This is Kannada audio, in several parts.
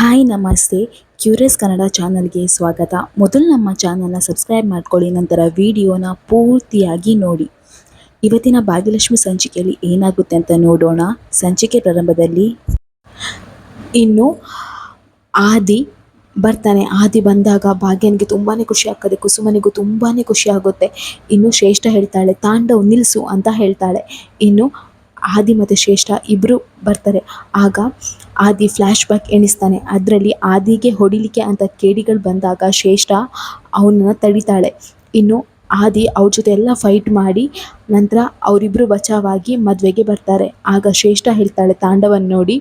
ಹಾಯ್ ನಮಸ್ತೆ. ಕ್ಯೂರಿಯಸ್ ಕನ್ನಡ ಚಾನಲ್ಗೆ ಸ್ವಾಗತ. ಮೊದಲು ನಮ್ಮ ಚಾನಲ್ನ ಸಬ್ಸ್ಕ್ರೈಬ್ ಮಾಡ್ಕೊಳ್ಳಿ, ನಂತರ ವಿಡಿಯೋನ ಪೂರ್ತಿಯಾಗಿ ನೋಡಿ. ಇವತ್ತಿನ ಭಾಗ್ಯಲಕ್ಷ್ಮಿ ಸಂಚಿಕೆಯಲ್ಲಿ ಏನಾಗುತ್ತೆ ಅಂತ ನೋಡೋಣ. ಸಂಚಿಕೆ ಪ್ರಾರಂಭದಲ್ಲಿ ಇನ್ನು ಆದಿ ಬರ್ತಾನೆ. ಆದಿ ಬಂದಾಗ ಭಾಗ್ಯನಿಗೆ ತುಂಬಾ ಖುಷಿ ಆಗ್ತದೆ, ಕುಸುಮನಿಗೂ ತುಂಬಾ ಖುಷಿ ಆಗುತ್ತೆ. ಇನ್ನು ಶ್ರೇಷ್ಠ ಹೇಳ್ತಾಳೆ, ತಾಂಡವ್ ನಿಲ್ಲಿಸು ಅಂತ ಹೇಳ್ತಾಳೆ. ಇನ್ನು ಆದಿ ಮತ್ತು ಶ್ರೇಷ್ಠ ಇಬ್ಬರು ಬರ್ತಾರೆ. ಆಗ ಆದಿ ಫ್ಲ್ಯಾಶ್ ಬ್ಯಾಕ್ ಎಣಿಸ್ತಾನೆ. ಅದರಲ್ಲಿ ಆದಿಗೆ ಹೊಡಿಲಿಕ್ಕೆ ಅಂತ ಕೇಡಿಗಳು ಬಂದಾಗ ಶ್ರೇಷ್ಠ ಅವನನ್ನು ತಡಿತಾಳೆ. ಇನ್ನು ಆದಿ ಅವ್ರ ಜೊತೆ ಎಲ್ಲ ಫೈಟ್ ಮಾಡಿ ನಂತರ ಅವರಿಬ್ಬರು ಬಚಾವಾಗಿ ಮದುವೆಗೆ ಬರ್ತಾರೆ. ಆಗ ಶ್ರೇಷ್ಠ ಹೇಳ್ತಾಳೆ ತಾಂಡವನ್ ನೋಡಿ,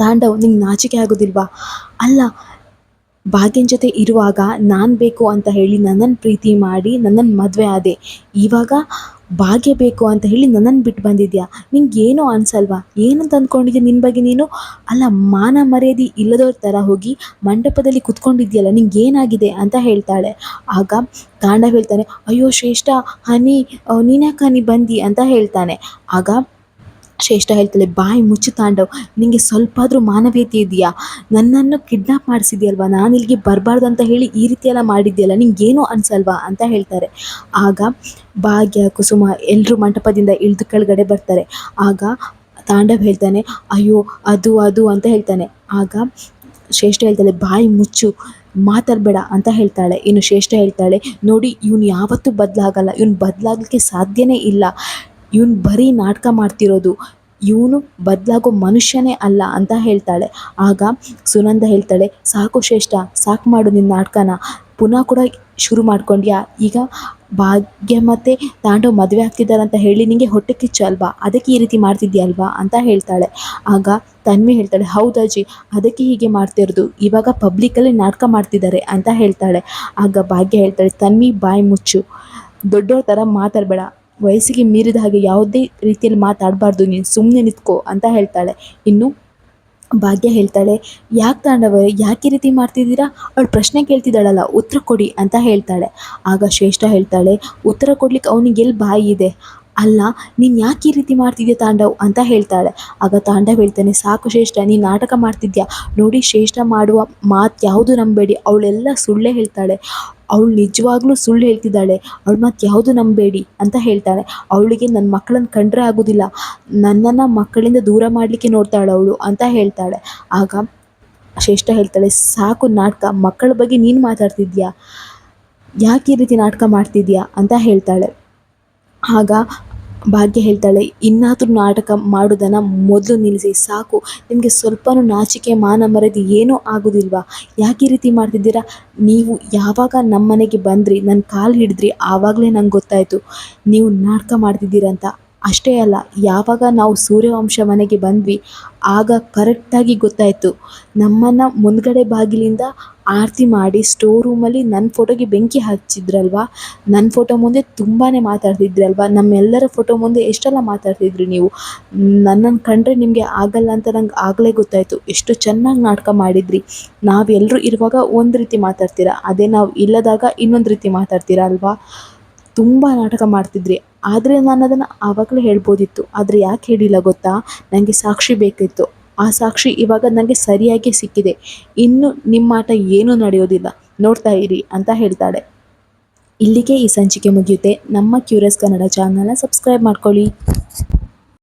ತಾಂಡವ್ ನಿಂಗೆ ನಾಚಿಕೆ ಆಗೋದಿಲ್ವಾ? ಅಲ್ಲ, ಭಾಗ್ಯನ ಜೊತೆ ಇರುವಾಗ ನಾನು ಬೇಕು ಅಂತ ಹೇಳಿ ನನ್ನನ್ನು ಪ್ರೀತಿ ಮಾಡಿ ನನ್ನನ್ನು ಮದುವೆ ಆದೆ, ಇವಾಗ ಭಾಗ್ಯ ಬೇಕು ಅಂತ ಹೇಳಿ ನನ್ನನ್ನು ಬಿಟ್ಟು ಬಂದಿದ್ಯಾ? ನಿಂಗೆ ಏನೋ ಅನ್ಸಲ್ವಾ? ಏನಂತ ಅಂದ್ಕೊಂಡಿದ್ಯಾ ನಿನ್ನ ಬಗ್ಗೆ ನೀನು? ಅಲ್ಲ, ಮಾನ ಮರ್ಯಾದೆ ಇಲ್ಲದವ್ರ ಥರ ಹೋಗಿ ಮಂಟಪದಲ್ಲಿ ಕುತ್ಕೊಂಡಿದ್ಯಲ್ಲ, ನಿಂಗೆ ಏನಾಗಿದೆ ಅಂತ ಹೇಳ್ತಾಳೆ. ಆಗ ತಾಂಡವ್ ಹೇಳ್ತಾನೆ, ಅಯ್ಯೋ ಶ್ರೇಷ್ಠ, ಹನಿ ನೀನ್ಯಾಕೆ ಹನಿ ಬಂದಿ ಅಂತ ಹೇಳ್ತಾನೆ. ಆಗ ಶ್ರೇಷ್ಠ ಹೇಳ್ತಾಳೆ, ಬಾಯಿ ಮುಚ್ಚು ತಾಂಡವ್, ನಿನಗೆ ಸ್ವಲ್ಪ ಆದರೂ ಮಾನವೀಯತೆ ಇದೆಯಾ? ನನ್ನನ್ನು ಕಿಡ್ನಾಪ್ ಮಾಡಿಸಿದ್ಯಲ್ವಾ, ನಾನು ಇಲ್ಲಿಗೆ ಬರಬಾರ್ದು ಅಂತ ಹೇಳಿ ಈ ರೀತಿಯೆಲ್ಲ ಮಾಡಿದ್ಯಲ್ಲ, ನಿಂಗೇನೋ ಅನ್ಸಲ್ವಾ ಅಂತ ಹೇಳ್ತಾರೆ. ಆಗ ಭಾಗ್ಯ ಕುಸುಮ ಎಲ್ಲರೂ ಮಂಟಪದಿಂದ ಇಳಿದು ಕೆಳಗಡೆ ಬರ್ತಾರೆ. ಆಗ ತಾಂಡವ್ ಹೇಳ್ತಾನೆ, ಅಯ್ಯೋ ಅದು ಅದು ಅಂತ ಹೇಳ್ತಾನೆ. ಆಗ ಶ್ರೇಷ್ಠ ಹೇಳ್ತಾಳೆ, ಬಾಯಿ ಮುಚ್ಚು, ಮಾತಾಡಬೇಡ ಅಂತ ಹೇಳ್ತಾಳೆ. ಇನ್ನು ಶ್ರೇಷ್ಠ ಹೇಳ್ತಾಳೆ, ನೋಡಿ ಇವನು ಯಾವತ್ತೂ ಬದಲಾಗಲ್ಲ, ಇವನು ಬದಲಾಗಲಿಕ್ಕೆ ಸಾಧ್ಯನೇ ಇಲ್ಲ, ಇವನು ಬರೀ ನಾಟಕ ಮಾಡ್ತಿರೋದು, ಇವನು ಬದಲಾಗೋ ಮನುಷ್ಯನೇ ಅಲ್ಲ ಅಂತ ಹೇಳ್ತಾಳೆ. ಆಗ ಸುನಂದ ಹೇಳ್ತಾಳೆ, ಸಾಕು ಶ್ರೇಷ್ಠ, ಸಾಕು ಮಾಡು ನಿನ್ನ ನಾಟಕನ, ಪುನಃ ಕೂಡ ಶುರು ಮಾಡ್ಕೊಂಡ್ಯಾ? ಈಗ ಭಾಗ್ಯ ಮತ್ತು ತಾಂಡವ್ ಮದುವೆ ಆಗ್ತಿದ್ದಾರೆ ಅಂತ ಹೇಳಿ ನಿನಗೆ ಹೊಟ್ಟೆ ಕಿಚ್ಚು ಅಲ್ವಾ, ಅದಕ್ಕೆ ಈ ರೀತಿ ಮಾಡ್ತಿದ್ಯಲ್ವಾ ಅಂತ ಹೇಳ್ತಾಳೆ. ಆಗ ತನ್ವಿ ಹೇಳ್ತಾಳೆ, ಹೌದಜ್ಜಿ, ಅದಕ್ಕೆ ಹೀಗೆ ಮಾಡ್ತಿರೋದು, ಇವಾಗ ಪಬ್ಲಿಕ್ಕಲ್ಲಿ ನಾಟಕ ಮಾಡ್ತಿದ್ದಾರೆ ಅಂತ ಹೇಳ್ತಾಳೆ. ಆಗ ಭಾಗ್ಯ ಹೇಳ್ತಾಳೆ, ತನ್ವಿ ಬಾಯಿ ಮುಚ್ಚು, ದೊಡ್ಡವ್ರ ಥರ ಮಾತಾಡಬೇಡ, ವಯಸ್ಸಿಗೆ ಮೀರಿದ ಹಾಗೆ ಯಾವುದೇ ರೀತಿಯಲ್ಲಿ ಮಾತಾಡಬಾರ್ದು, ನೀನು ಸುಮ್ಮನೆ ನಿಂತ್ಕೋ ಅಂತ ಹೇಳ್ತಾಳೆ. ಇನ್ನು ಭಾಗ್ಯ ಹೇಳ್ತಾಳೆ, ಯಾಕೆ ತಾಂಡವ, ಯಾಕೆ ಈ ರೀತಿ ಮಾಡ್ತಿದ್ದೀರಾ? ಅವಳು ಪ್ರಶ್ನೆ ಕೇಳ್ತಿದ್ದಾಳಲ್ಲ, ಉತ್ತರ ಕೊಡಿ ಅಂತ ಹೇಳ್ತಾಳೆ. ಆಗ ಶ್ರೇಷ್ಠ ಹೇಳ್ತಾಳೆ, ಉತ್ತರ ಕೊಡ್ಲಿಕ್ಕೆ ಅವನಿಗೆ ಎಲ್ಲಿ ಬಾಯಿ ಇದೆ? ಅಲ್ಲ, ನೀನು ಯಾಕೆ ಈ ರೀತಿ ಮಾಡ್ತಿದ್ಯಾ ತಾಂಡವ್ ಅಂತ ಹೇಳ್ತಾಳೆ. ಆಗ ತಾಂಡವ್ ಹೇಳ್ತಾನೆ, ಸಾಕು ಶ್ರೇಷ್ಠ, ನೀನು ನಾಟಕ ಮಾಡ್ತಿದ್ಯಾ ನೋಡಿ, ಶ್ರೇಷ್ಠ ಮಾಡುವ ಮಾತು ಯಾವುದು ನಂಬೇಡಿ, ಅವಳೆಲ್ಲ ಸುಳ್ಳೇ ಹೇಳ್ತಾಳೆ, ಅವಳು ನಿಜವಾಗ್ಲೂ ಸುಳ್ಳು ಹೇಳ್ತಿದ್ದಾಳೆ, ಅವಳ ಮಾತು ಯಾವುದು ನಂಬೇಡಿ ಅಂತ ಹೇಳ್ತಾಳೆ. ಅವಳಿಗೆ ನನ್ನ ಮಕ್ಕಳನ್ನು ಕಂಡ್ರೆ ಆಗೋದಿಲ್ಲ, ನನ್ನನ್ನು ಮಕ್ಕಳಿಂದ ದೂರ ಮಾಡಲಿಕ್ಕೆ ನೋಡ್ತಾಳೆ ಅವಳು ಅಂತ ಹೇಳ್ತಾಳೆ. ಆಗ ಶ್ರೇಷ್ಠ ಹೇಳ್ತಾಳೆ, ಸಾಕು ನಾಟಕ, ಮಕ್ಕಳ ಬಗ್ಗೆ ನೀನು ಮಾತಾಡ್ತಿದ್ಯಾ, ಯಾಕೆ ಈ ರೀತಿ ನಾಟಕ ಮಾಡ್ತಿದ್ಯಾ ಅಂತ ಹೇಳ್ತಾಳೆ. ಆಗ ಭಾಗ್ಯ ಹೇಳ್ತಾಳೆ, ಇನ್ನಾದರೂ ನಾಟಕ ಮಾಡೋದನ್ನು ಮೊದಲು ನಿಲ್ಲಿಸಿ, ಸಾಕು, ನಿಮಗೆ ಸ್ವಲ್ಪನೂ ನಾಚಿಕೆ ಮಾನ ಮರ್ಯಾದೆ ಏನೂ ಆಗೋದಿಲ್ವಾ? ಯಾಕೆ ಈ ರೀತಿ ಮಾಡ್ತಿದ್ದೀರಾ? ನೀವು ಯಾವಾಗ ನಮ್ಮ ಮನೆಗೆ ಬಂದ್ರಿ, ನನ್ನ ಕಾಲು ಹಿಡಿದ್ರಿ, ಆವಾಗಲೇ ನಂಗೆ ಗೊತ್ತಾಯಿತು ನೀವು ನಾಟಕ ಮಾಡ್ತಿದ್ದೀರಂತ. ಅಷ್ಟೇ ಅಲ್ಲ, ಯಾವಾಗ ನಾವು ಸೂರ್ಯವಂಶ ಮನೆಗೆ ಬಂದ್ವಿ ಆಗ ಕರೆಕ್ಟಾಗಿ ಗೊತ್ತಾಯಿತು, ನಮ್ಮನ್ನು ಮುಂದ್ಗಡೆ ಬಾಗಿಲಿಂದ ಆರತಿ ಮಾಡಿ ಸ್ಟೋರ್ ರೂಮಲ್ಲಿ ನನ್ನ ಫೋಟೋಗೆ ಬೆಂಕಿ ಹಚ್ಚಿದ್ರಲ್ವ, ನನ್ನ ಫೋಟೋ ಮುಂದೆ ತುಂಬಾ ಮಾತಾಡ್ತಿದ್ರಲ್ವ, ನಮ್ಮೆಲ್ಲರ ಫೋಟೋ ಮುಂದೆ ಎಷ್ಟೆಲ್ಲ ಮಾತಾಡ್ತಿದ್ರಿ ನೀವು, ನನ್ನನ್ನು ಕಂಡ್ರೆ ನಿಮಗೆ ಆಗಲ್ಲ ಅಂತ ನಂಗೆ ಆಗಲೇ ಗೊತ್ತಾಯಿತು, ಎಷ್ಟು ಚೆನ್ನಾಗಿ ನಾಟಕ ಮಾಡಿದ್ರಿ, ನಾವೆಲ್ಲರೂ ಇರುವಾಗ ಒಂದು ರೀತಿ ಮಾತಾಡ್ತೀರಾ, ಅದೇ ನಾವು ಇಲ್ಲದಾಗ ಇನ್ನೊಂದು ರೀತಿ ಮಾತಾಡ್ತೀರಾ ಅಲ್ವಾ, ತುಂಬ ನಾಟಕ ಮಾಡ್ತಿದ್ರಿ. ಆದರೆ ನಾನು ಅದನ್ನು ಆವಾಗಲೇ ಹೇಳ್ಬೋದಿತ್ತು, ಆದರೆ ಯಾಕೆ ಹೇಳಿಲ್ಲ ಗೊತ್ತಾ? ನನಗೆ ಸಾಕ್ಷಿ ಬೇಕಿತ್ತು, ಆ ಸಾಕ್ಷಿ ಇವಾಗ ನನಗೆ ಸರಿಯಾಗಿ ಸಿಕ್ಕಿದೆ, ಇನ್ನು ನಿಮ್ಮ ಆಟ ಏನೂ ನಡೆಯೋದಿಲ್ಲ, ನೋಡ್ತಾ ಇರಿ ಅಂತ ಹೇಳ್ತಾಳೆ. ಇಲ್ಲಿಗೆ ಈ ಸಂಚಿಕೆ ಮುಗಿಯುತ್ತೆ. ನಮ್ಮ ಕ್ಯೂರಿಯಸ್ ಕನ್ನಡ ಚಾನಲ್ನ ಸಬ್ಸ್ಕ್ರೈಬ್ ಮಾಡ್ಕೊಳ್ಳಿ.